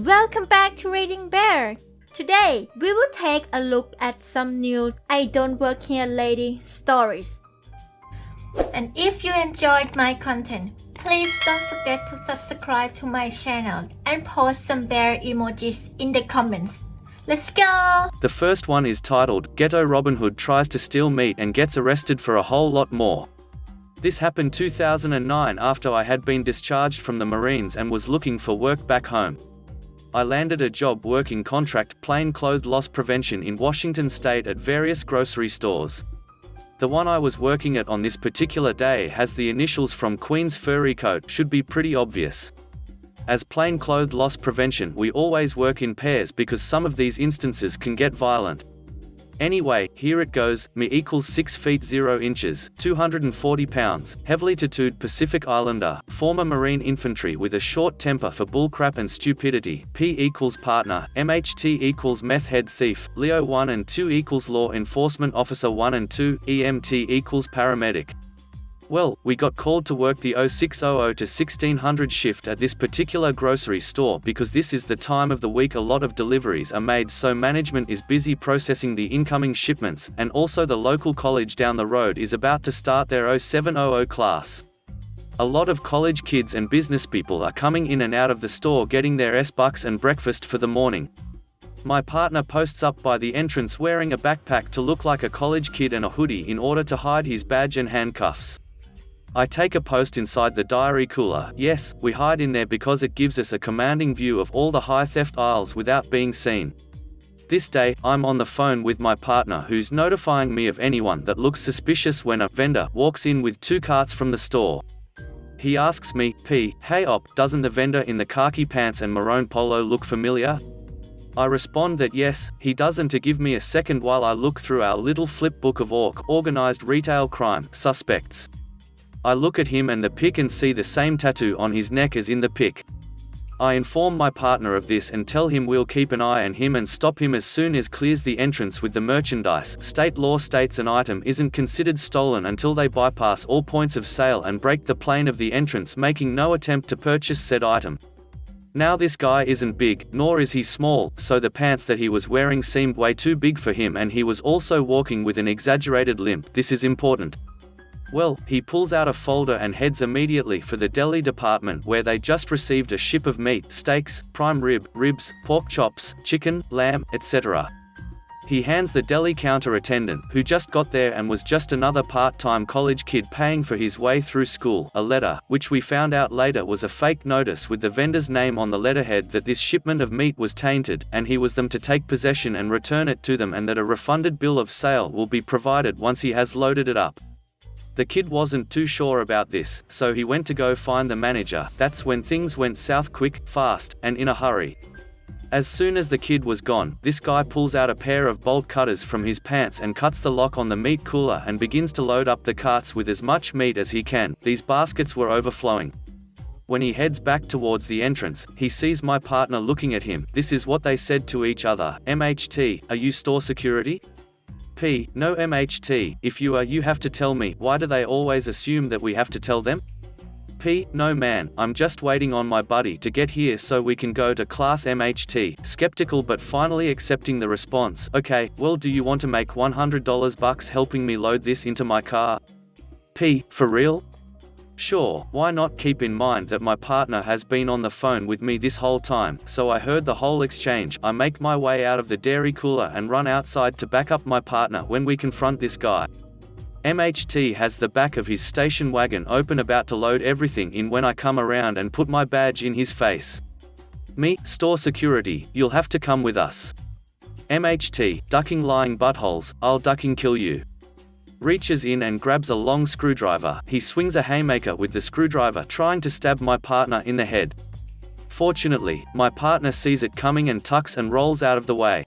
Welcome back to ReadingBear. Today, we will take a look at some new IDoWorkHereLady stories. And if you enjoyed my content, please don't forget to subscribe to my channel and post some bear emojis in the comments. Let's go! The first one is titled, Ghetto Robin Hood tries to steal meat and gets arrested for a whole lot more. This happened 2009 after I had been discharged from the Marines and was looking for work back home. I landed a job working contract plainclothes loss prevention in Washington state at various grocery stores. The one I was working at on this particular day has the initials from Queen's furry coat, should be pretty obvious. As plainclothes loss prevention, we always work in pairs because some of these instances can get violent. Anyway, here it goes. Me equals 6 feet 0 inches, 240 pounds, heavily tattooed Pacific Islander, former Marine infantry with a short temper for bullcrap and stupidity. P equals partner, MHT equals meth head thief, Leo 1 and 2 equals law enforcement officer 1 and 2, EMT equals paramedic. Well, we got called to work the 0600 to 1600 shift at this particular grocery store because this is the time of the week a lot of deliveries are made, so management is busy processing the incoming shipments, and also the local college down the road is about to start their 0700 class. A lot of college kids and business people are coming in and out of the store getting their S-bucks and breakfast for the morning. My partner posts up by the entrance wearing a backpack to look like a college kid and a hoodie in order to hide his badge and handcuffs. I take a post inside the diary cooler. Yes, we hide in there because it gives us a commanding view of all the high theft aisles without being seen. This day, I'm on the phone with my partner who's notifying me of anyone that looks suspicious when a vendor walks in with 2 carts from the store. He asks me, hey op, doesn't the vendor in the khaki pants and maroon polo look familiar? I respond that yes, he does, and to give me a second while I look through our little flip book of organized retail crime suspects. I look at him and the pic and see the same tattoo on his neck as in the pic. I inform my partner of this and tell him we'll keep an eye on him and stop him as soon as clears the entrance with the merchandise. State law states an item isn't considered stolen until they bypass all points of sale and break the plane of the entrance, making no attempt to purchase said item. Now this guy isn't big, nor is he small, so the pants that he was wearing seemed way too big for him, and he was also walking with an exaggerated limp. This is important. Well, he pulls out a folder and heads immediately for the deli department where they just received a ship of meat, steaks, prime rib, ribs, pork chops, chicken, lamb, etc. He hands the deli counter attendant, who just got there and was just another part-time college kid paying for his way through school, a letter, which we found out later was a fake notice with the vendor's name on the letterhead that this shipment of meat was tainted, and he was them to take possession and return it to them, and that a refunded bill of sale will be provided once he has loaded it up. The kid wasn't too sure about this, so he went to go find the manager. That's when things went south quick, fast, and in a hurry. As soon as the kid was gone, this guy pulls out a pair of bolt cutters from his pants and cuts the lock on the meat cooler and begins to load up the carts with as much meat as he can. These baskets were overflowing. When he heads back towards the entrance, he sees my partner looking at him. This is what they said to each other. MHT, are you store security? P, no MHT, if you are, you have to tell me. Why do they always assume that we have to tell them? P, no man, I'm just waiting on my buddy to get here so we can go to class. MHT, skeptical but finally accepting the response. Okay, well, do you want to make $100 bucks helping me load this into my car? P, for real? Sure, why not? Keep in mind that my partner has been on the phone with me this whole time, so I heard the whole exchange. I make my way out of the dairy cooler and run outside to back up my partner when we confront this guy. MHT has the back of his station wagon open, about to load everything in when I come around and put my badge in his face. Me, store security, you'll have to come with us. MHT, ducking lying buttholes, I'll ducking kill you. Reaches in and grabs a long screwdriver. He swings a haymaker with the screwdriver, trying to stab my partner in the head. Fortunately, my partner sees it coming and tucks and rolls out of the way.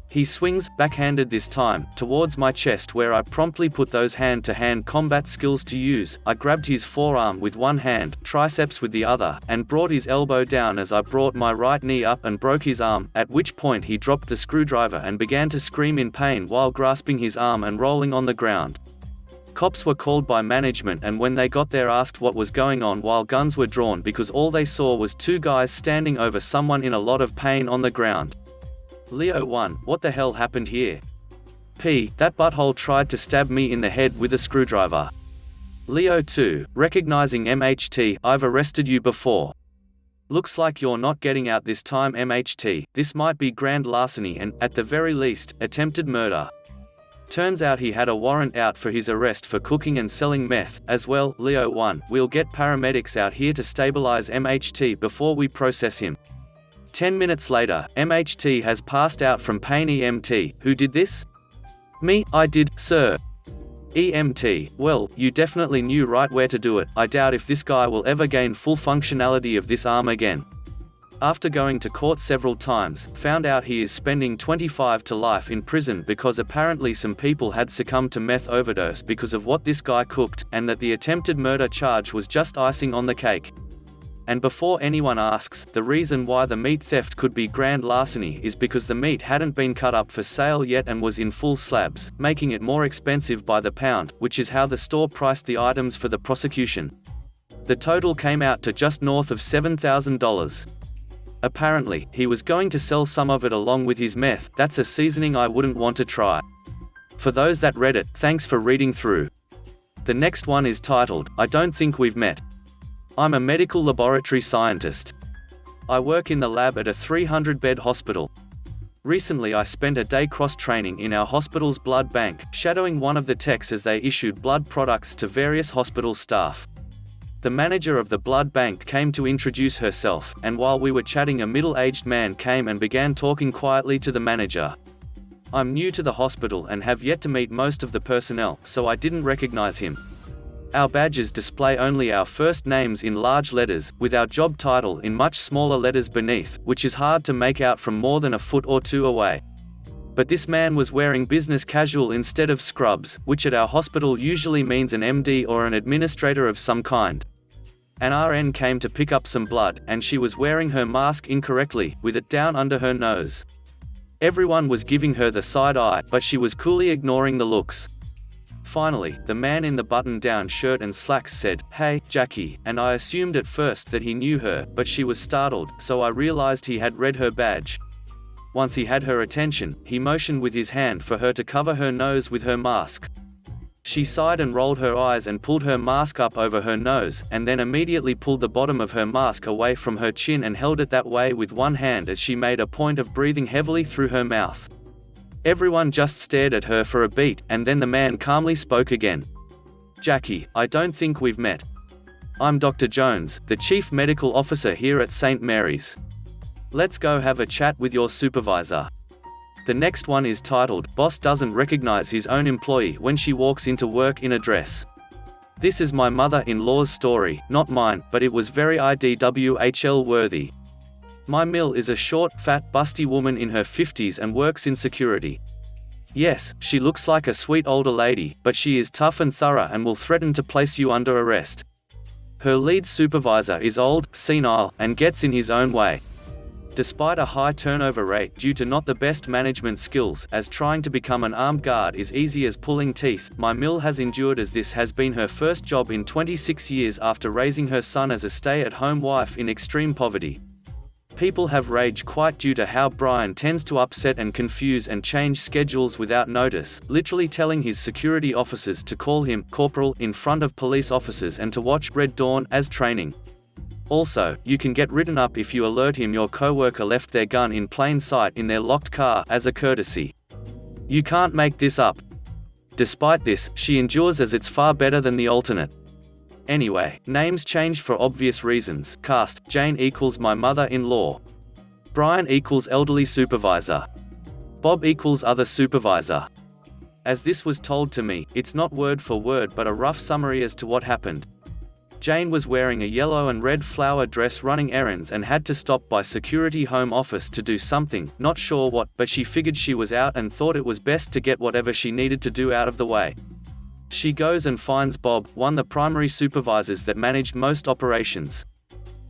He swings, backhanded this time, towards my chest, where I promptly put those hand-to-hand combat skills to use. I grabbed his forearm with one hand, triceps with the other, and brought his elbow down as I brought my right knee up and broke his arm, at which point he dropped the screwdriver and began to scream in pain while grasping his arm and rolling on the ground. Cops were called by management, and when they got there asked what was going on while guns were drawn because all they saw was two guys standing over someone in a lot of pain on the ground. Leo 1, what the hell happened here? P, that butthole tried to stab me in the head with a screwdriver. Leo 2, recognizing MHT, I've arrested you before. Looks like you're not getting out this time MHT, this might be grand larceny and, at the very least, attempted murder. Turns out he had a warrant out for his arrest for cooking and selling meth, as well. Leo 1, we'll get paramedics out here to stabilize MHT before we process him. 10 minutes later, MHT has passed out from pain. EMT, who did this? Me, I did, sir. EMT, well, you definitely knew right where to do it, I doubt if this guy will ever gain full functionality of this arm again. After going to court several times, found out he is spending 25 to life in prison because apparently some people had succumbed to meth overdose because of what this guy cooked, and that the attempted murder charge was just icing on the cake. And before anyone asks, the reason why the meat theft could be grand larceny is because the meat hadn't been cut up for sale yet and was in full slabs, making it more expensive by the pound, which is how the store priced the items for the prosecution. The total came out to just north of $7,000. Apparently, he was going to sell some of it along with his meth. That's a seasoning I wouldn't want to try. For those that read it, thanks for reading through. The next one is titled, I don't think we've met. I'm a medical laboratory scientist. I work in the lab at a 300-bed hospital. Recently I spent a day cross-training in our hospital's blood bank, shadowing one of the techs as they issued blood products to various hospital staff. The manager of the blood bank came to introduce herself, and while we were chatting a middle-aged man came and began talking quietly to the manager. I'm new to the hospital and have yet to meet most of the personnel, so I didn't recognize him. Our badges display only our first names in large letters, with our job title in much smaller letters beneath, which is hard to make out from more than a foot or two away. But this man was wearing business casual instead of scrubs, which at our hospital usually means an MD or an administrator of some kind. An RN came to pick up some blood, and she was wearing her mask incorrectly, with it down under her nose. Everyone was giving her the side eye, but she was coolly ignoring the looks. Finally, the man in the button-down shirt and slacks said, "Hey, Jackie," and I assumed at first that he knew her, but she was startled, so I realized he had read her badge. Once he had her attention, he motioned with his hand for her to cover her nose with her mask. She sighed and rolled her eyes and pulled her mask up over her nose, and then immediately pulled the bottom of her mask away from her chin and held it that way with one hand as she made a point of breathing heavily through her mouth. Everyone just stared at her for a beat, and then the man calmly spoke again. "Jackie, I don't think we've met. I'm Dr. Jones, the Chief Medical Officer here at St. Mary's. Let's go have a chat with your supervisor." The next one is titled, Boss Doesn't Recognize His Own Employee When She Walks Into Work in a Dress. This is my mother-in-law's story, not mine, but it was very IDWHL worthy. My mill is a short, fat, busty woman in her 50s and works in security. Yes, she looks like a sweet older lady, but she is tough and thorough and will threaten to place you under arrest. Her lead supervisor is old, senile, and gets in his own way. Despite a high turnover rate due to not the best management skills, as trying to become an armed guard is easy as pulling teeth, my mill has endured as this has been her first job in 26 years after raising her son as a stay-at-home wife in extreme poverty. People have raged quite due to how Brian tends to upset and confuse and change schedules without notice, literally telling his security officers to call him corporal in front of police officers and to watch Red Dawn as training. Also, you can get written up if you alert him your coworker left their gun in plain sight in their locked car as a courtesy. You can't make this up. Despite this, she endures as it's far better than the alternate. Anyway, names changed for obvious reasons. Cast, Jane equals my mother-in-law. Brian equals elderly supervisor. Bob equals other supervisor. As this was told to me, it's not word for word but a rough summary as to what happened. Jane was wearing a yellow and red flower dress running errands and had to stop by security home office to do something, not sure what, but she figured she was out and thought it was best to get whatever she needed to do out of the way. She goes and finds Bob, one of the primary supervisors that managed most operations.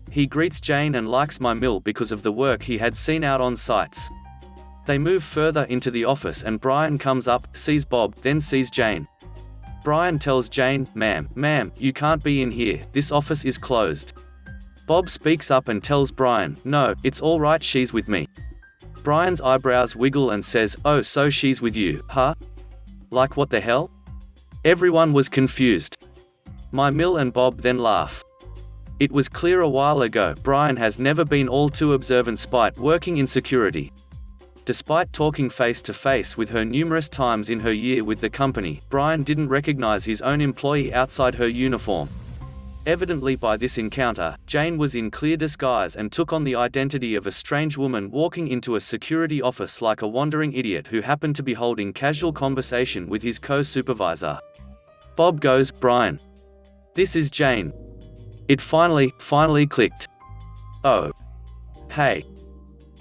He greets Jane and likes my mill because of the work he had seen out on sites. They move further into the office and Brian comes up, sees Bob, then sees Jane. Brian tells Jane, Ma'am, you can't be in here, this office is closed. Bob speaks up and tells Brian, no, it's all right, she's with me. Brian's eyebrows wiggle and says, oh, so she's with you, huh? Like what the hell? Everyone was confused. Mill and Bob then laugh. It was clear a while ago, Brian has never been all too observant spite working in security. Despite talking face to face with her numerous times in her year with the company, Brian didn't recognize his own employee outside her uniform. Evidently by this encounter, Jane was in clear disguise and took on the identity of a strange woman walking into a security office like a wandering idiot who happened to be holding casual conversation with his co-supervisor. Bob goes, Brian. This is Jane. It finally clicked. Oh. Hey.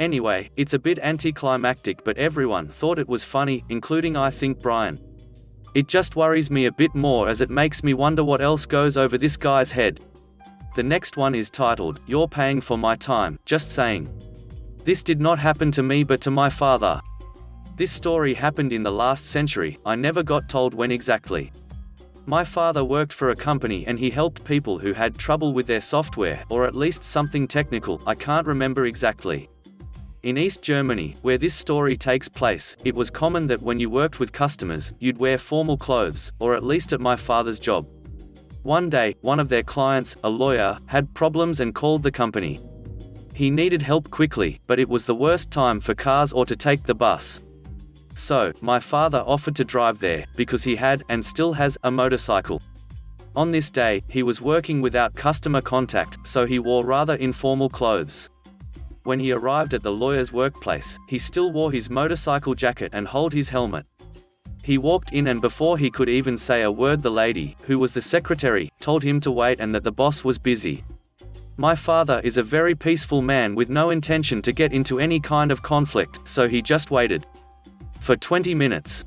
Anyway, it's a bit anticlimactic, but everyone thought it was funny, including I think Brian. It just worries me a bit more as it makes me wonder what else goes over this guy's head. The next one is titled, You're Paying for My Time, Just Saying. This did not happen to me but to my father. This story happened in the last century, I never got told when exactly. My father worked for a company and he helped people who had trouble with their software, or at least something technical, I can't remember exactly. In East Germany, where this story takes place, it was common that when you worked with customers, you'd wear formal clothes, or at least at my father's job. One day, one of their clients, a lawyer, had problems and called the company. He needed help quickly, but it was the worst time for cars or to take the bus. So, my father offered to drive there, because he had, and still has, a motorcycle. On this day, he was working without customer contact, so he wore rather informal clothes. When he arrived at the lawyer's workplace, he still wore his motorcycle jacket and held his helmet. He walked in and before he could even say a word, the lady, who was the secretary, told him to wait and that the boss was busy. My father is a very peaceful man with no intention to get into any kind of conflict, so he just waited. For 20 minutes.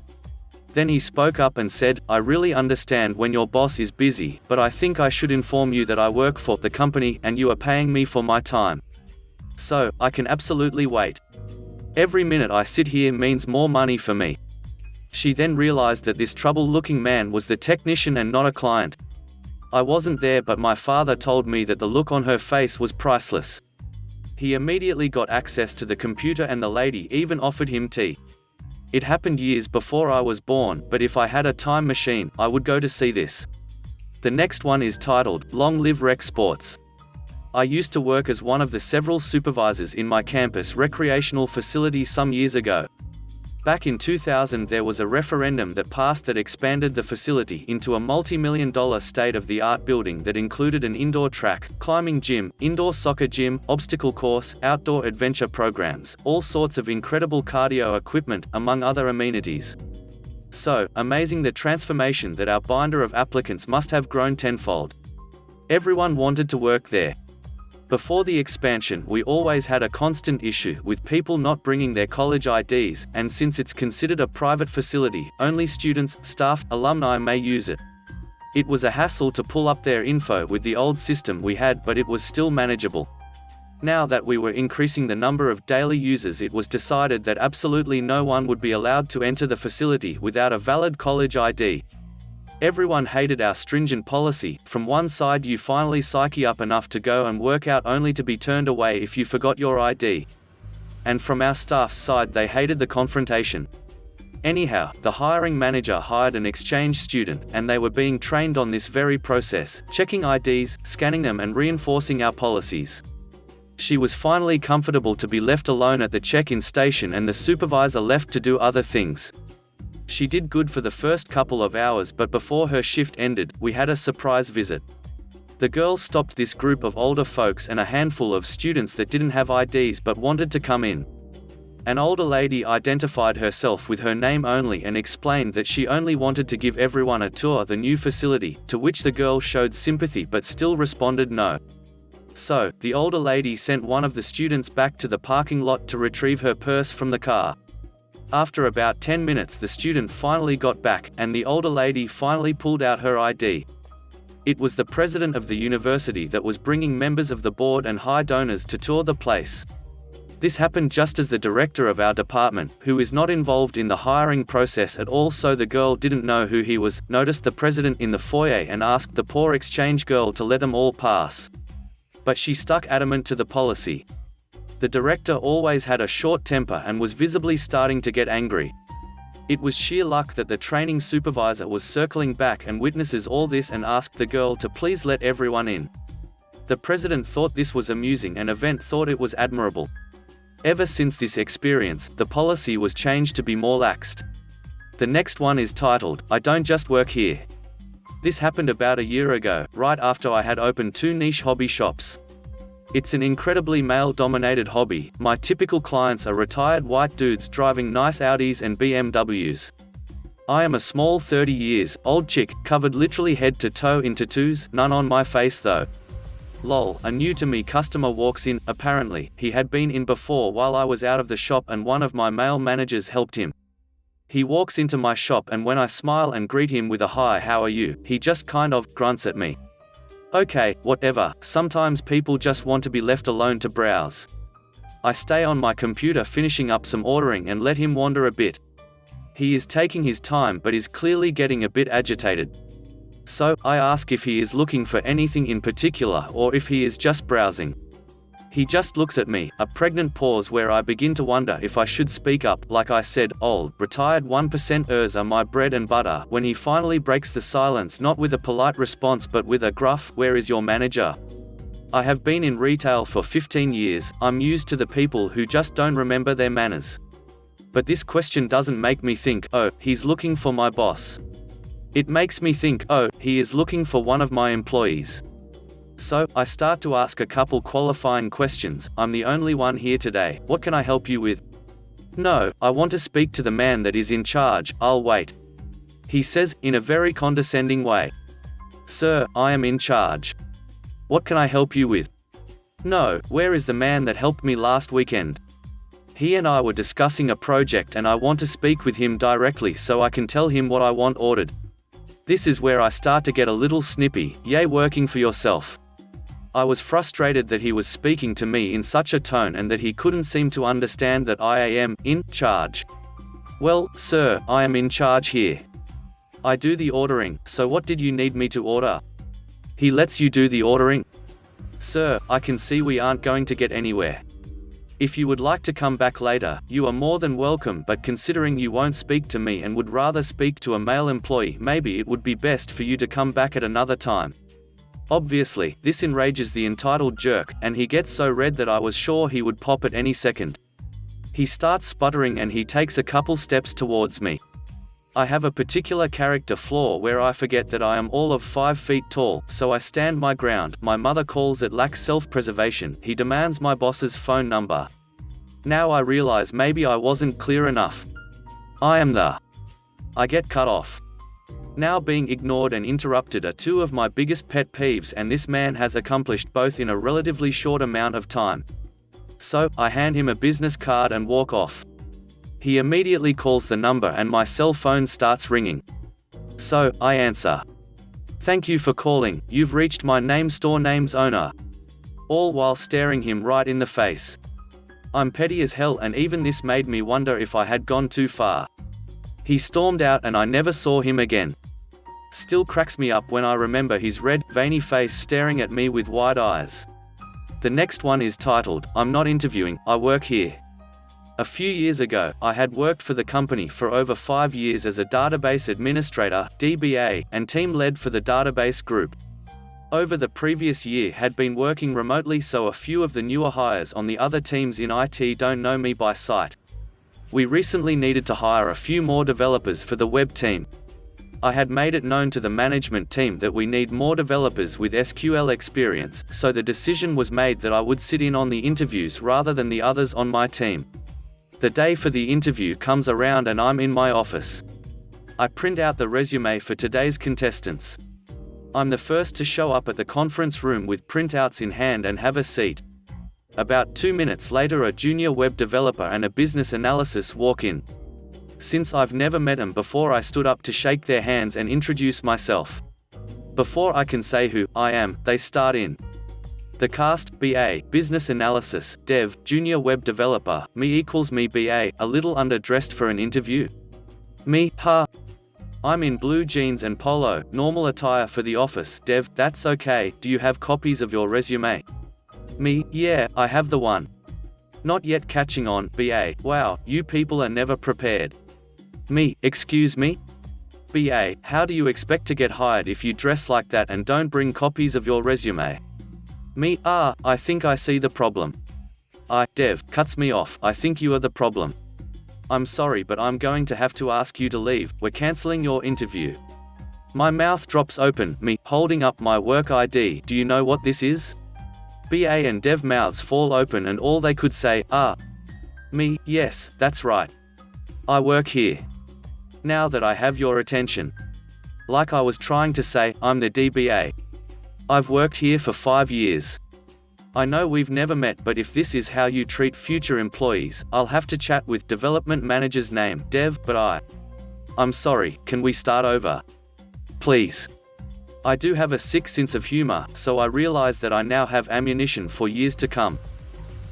Then he spoke up and said, I really understand when your boss is busy, but I think I should inform you that I work for the company and you are paying me for my time. So, I can absolutely wait. Every minute I sit here means more money for me. She then realized that this trouble-looking man was the technician and not a client. I wasn't there, but my father told me that the look on her face was priceless. He immediately got access to the computer and the lady even offered him tea. It happened years before I was born, but if I had a time machine, I would go to see this. The next one is titled, Long Live Rec Sports. I used to work as one of the several supervisors in my campus recreational facility some years ago. Back in 2000 there was a referendum that passed that expanded the facility into a multi-million-dollar state-of-the-art building that included an indoor track, climbing gym, indoor soccer gym, obstacle course, outdoor adventure programs, all sorts of incredible cardio equipment, among other amenities. So, amazing the transformation that our binder of applicants must have grown tenfold. Everyone wanted to work there. Before the expansion, we always had a constant issue with people not bringing their college IDs, and since it's considered a private facility, only students, staff, alumni may use it. It was a hassle to pull up their info with the old system we had, but it was still manageable. Now that we were increasing the number of daily users, it was decided that absolutely no one would be allowed to enter the facility without a valid college ID. Everyone hated our stringent policy. From one side you finally psyche up enough to go and work out only to be turned away if you forgot your ID. And from our staff's side they hated the confrontation. Anyhow, the hiring manager hired an exchange student, and they were being trained on this very process, checking IDs, scanning them and reinforcing our policies. She was finally comfortable to be left alone at the check-in station and the supervisor left to do other things. She did good for the first couple of hours, but before her shift ended, we had a surprise visit. The girl stopped this group of older folks and a handful of students that didn't have IDs but wanted to come in. An older lady identified herself with her name only and explained that she only wanted to give everyone a tour of the new facility, to which the girl showed sympathy but still responded no. So, the older lady sent one of the students back to the parking lot to retrieve her purse from the car. After about 10 minutes the student finally got back, and the older lady finally pulled out her ID. It was the president of the university that was bringing members of the board and high donors to tour the place. This happened just as the director of our department, who is not involved in the hiring process at all, so the girl didn't know who he was, noticed the president in the foyer and asked the poor exchange girl to let them all pass. But she stuck adamant to the policy. The director always had a short temper and was visibly starting to get angry. It was sheer luck that the training supervisor was circling back and witnesses all this and asked the girl to please let everyone in. The president thought this was amusing and Event thought it was admirable. Ever since this experience, the policy was changed to be more laxed. The next one is titled, I Don't Just Work Here. This happened about a year ago, right after I had opened 2 niche hobby shops. It's an incredibly male-dominated hobby. My typical clients are retired white dudes driving nice Audis and BMWs. I am a small 30 years old chick, covered literally head to toe in tattoos, none on my face though. Lol, a new to me customer walks in. Apparently, he had been in before while I was out of the shop and one of my male managers helped him. He walks into my shop and when I smile and greet him with a hi, how are you, he just kind of grunts at me. Okay, whatever, sometimes people just want to be left alone to browse. I stay on my computer finishing up some ordering and let him wander a bit. He is taking his time but is clearly getting a bit agitated. So, I ask if he is looking for anything in particular or if he is just browsing. He just looks at me, a pregnant pause where I begin to wonder if I should speak up. Like I said, old, retired 1%ers are my bread and butter, when he finally breaks the silence, not with a polite response but with a gruff, where is your manager? I have been in retail for 15 years, I'm used to the people who just don't remember their manners. But this question doesn't make me think, oh, he's looking for my boss. It makes me think, oh, he is looking for one of my employees. So, I start to ask a couple qualifying questions. I'm the only one here today, what can I help you with? No, I want to speak to the man that is in charge, I'll wait. He says, in a very condescending way. Sir, I am in charge. What can I help you with? No, where is the man that helped me last weekend? He and I were discussing a project and I want to speak with him directly so I can tell him what I want ordered. This is where I start to get a little snippy. Yay, working for yourself. I was frustrated that he was speaking to me in such a tone and that he couldn't seem to understand that I am in charge. Well, sir, I am in charge here. I do the ordering, so what did you need me to order? He lets you do the ordering? Sir, I can see we aren't going to get anywhere. If you would like to come back later, you are more than welcome, but considering you won't speak to me and would rather speak to a male employee, maybe it would be best for you to come back at another time. Obviously, this enrages the entitled jerk, and he gets so red that I was sure he would pop at any second. He starts sputtering and he takes a couple steps towards me. I have a particular character flaw where I forget that I am all of 5 feet tall, so I stand my ground. My mother calls it lack self-preservation. He demands my boss's phone number. Now I realize maybe I wasn't clear enough. I get cut off. Now being ignored and interrupted are 2 of my biggest pet peeves, and this man has accomplished both in a relatively short amount of time. So, I hand him a business card and walk off. He immediately calls the number and my cell phone starts ringing. So, I answer. Thank you for calling, you've reached my name store name's owner. All while staring him right in the face. I'm petty as hell, and even this made me wonder if I had gone too far. He stormed out and I never saw him again. Still cracks me up when I remember his red, veiny face staring at me with wide eyes. The next one is titled, I'm not interviewing, I work here. A few years ago, I had worked for the company for over 5 years as a database administrator, DBA, and team lead for the database group. Over the previous year had been working remotely, so a few of the newer hires on the other teams in IT don't know me by sight. We recently needed to hire a few more developers for the web team. I had made it known to the management team that we need more developers with SQL experience, so the decision was made that I would sit in on the interviews rather than the others on my team. The day for the interview comes around and I'm in my office. I print out the resume for today's contestants. I'm the first to show up at the conference room with printouts in hand and have a seat. About 2 minutes later, a junior web developer and a business analyst walk in. Since I've never met them before, I stood up to shake their hands and introduce myself. Before I can say who I am, they start in. The cast, BA, Business Analysis, Dev, Junior Web Developer, me equals me BA, a little underdressed for an interview? Me, huh? I'm in blue jeans and polo, normal attire for the office. Dev, that's okay, do you have copies of your resume? Me, yeah, I have the one. Not yet catching on. BA, wow, you people are never prepared. Me, excuse me? BA, how do you expect to get hired if you dress like that and don't bring copies of your resume? Me, I think I see the problem. Dev, cuts me off, I think you are the problem. I'm sorry but I'm going to have to ask you to leave, we're cancelling your interview. My mouth drops open, me, holding up my work ID, do you know what this is? BA and Dev mouths fall open and all they could say, Me, yes, that's right. I work here. Now that I have your attention. Like I was trying to say, I'm the DBA. I've worked here for 5 years. I know we've never met but if this is how you treat future employees, I'll have to chat with development manager's name, Dev, but I'm sorry, can we start over? Please. I do have a sick sense of humor, so I realize that I now have ammunition for years to come.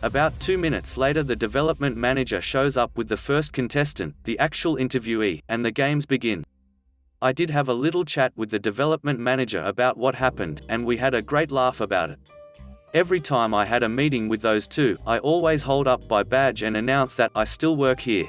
About 2 minutes later the development manager shows up with the first contestant, the actual interviewee, and the games begin. I did have a little chat with the development manager about what happened, and we had a great laugh about it. Every time I had a meeting with those two, I always hold up my badge and announce that I still work here.